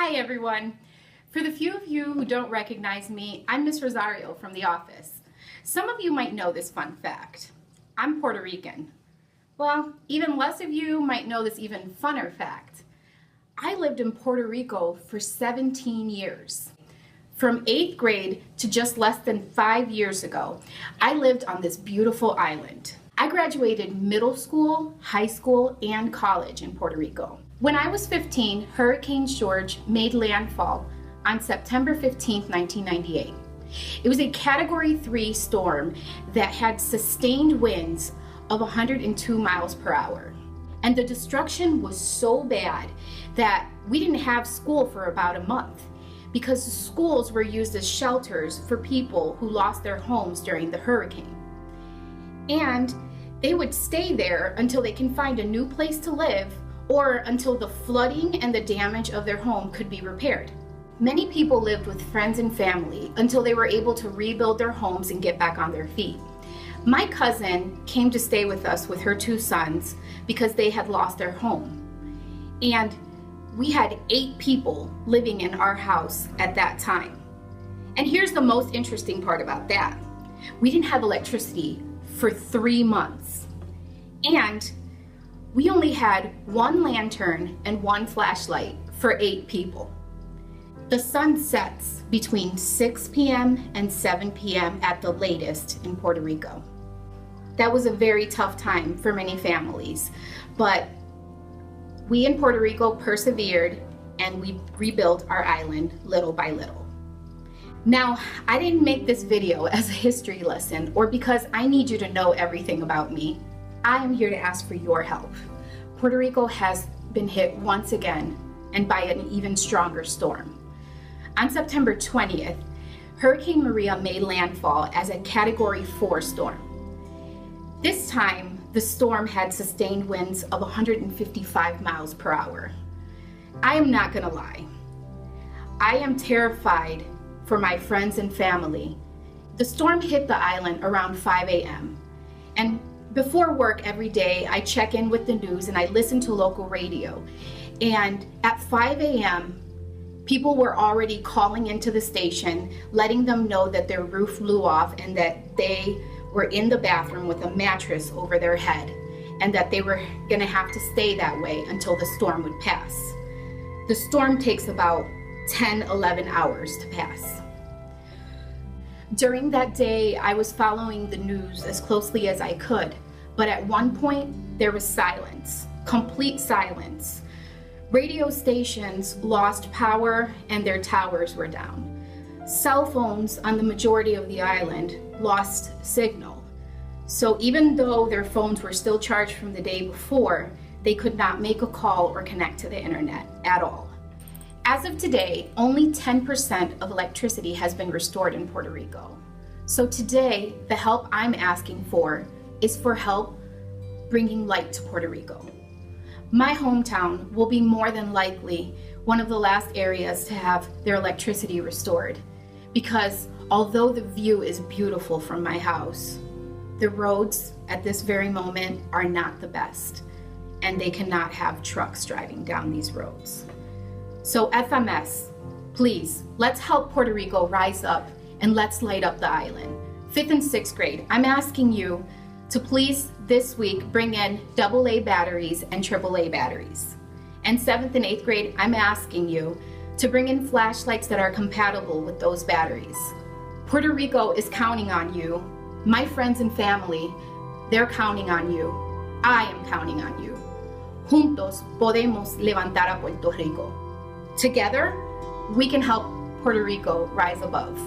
Hi everyone. For the few of you who don't recognize me, I'm Miss Rosario from The Office. Some of you might know this fun fact. I'm Puerto Rican. Well, even less of you might know this even funner fact. I lived in Puerto Rico for 17 years. From 8th grade to just less than 5 years ago, I lived on this beautiful island. I graduated middle school, high school, and college in Puerto Rico. When I was 15, Hurricane George made landfall on September 15, 1998. It was a Category 3 storm that had sustained winds of 102 miles per hour. And the destruction was so bad that we didn't have school for about a month because the schools were used as shelters for people who lost their homes during the hurricane. And they would stay there until they can find a new place to live or until the flooding and the damage of their home could be repaired. Many people lived with friends and family until they were able to rebuild their homes and get back on their feet. My cousin came to stay with us with her 2 sons because they had lost their home. And we had 8 people living in our house at that time. And here's the most interesting part about that. We didn't have electricity for 3 months. And we only had 1 lantern and 1 flashlight for 8 people. The sun sets between 6 p.m. and 7 p.m. at the latest in Puerto Rico. That was a very tough time for many families, but we in Puerto Rico persevered and we rebuilt our island little by little. Now, I didn't make this video as a history lesson or because I need you to know everything about me. I am here to ask for your help. Puerto Rico has been hit once again and by an even stronger storm. On September 20th, Hurricane Maria made landfall as a Category 4 storm. This time, the storm had sustained winds of 155 miles per hour. I am not gonna lie. I am terrified for my friends and family. The storm hit the island around 5 a.m. and before work every day, I check in with the news and I listen to local radio. And at 5 a.m., people were already calling into the station, letting them know that their roof blew off and that they were in the bathroom with a mattress over their head and that they were gonna have to stay that way until the storm would pass. The storm takes about 10, 11 hours to pass. During that day, I was following the news as closely as I could, but at one point, there was silence, complete silence. Radio stations lost power and their towers were down. Cell phones on the majority of the island lost signal. So even though their phones were still charged from the day before, they could not make a call or connect to the internet at all. As of today, only 10% of electricity has been restored in Puerto Rico. So today, the help I'm asking for is for help bringing light to Puerto Rico. My hometown will be more than likely one of the last areas to have their electricity restored because although the view is beautiful from my house, the roads at this very moment are not the best and they cannot have trucks driving down these roads. So FMS, please, let's help Puerto Rico rise up and let's light up the island. 5th and 6th grade, I'm asking you to please this week bring in AA batteries and AAA batteries. And 7th and 8th grade, I'm asking you to bring in flashlights that are compatible with those batteries. Puerto Rico is counting on you. My friends and family, they're counting on you. I am counting on you. Juntos podemos levantar a Puerto Rico. Together, we can help Puerto Rico rise above.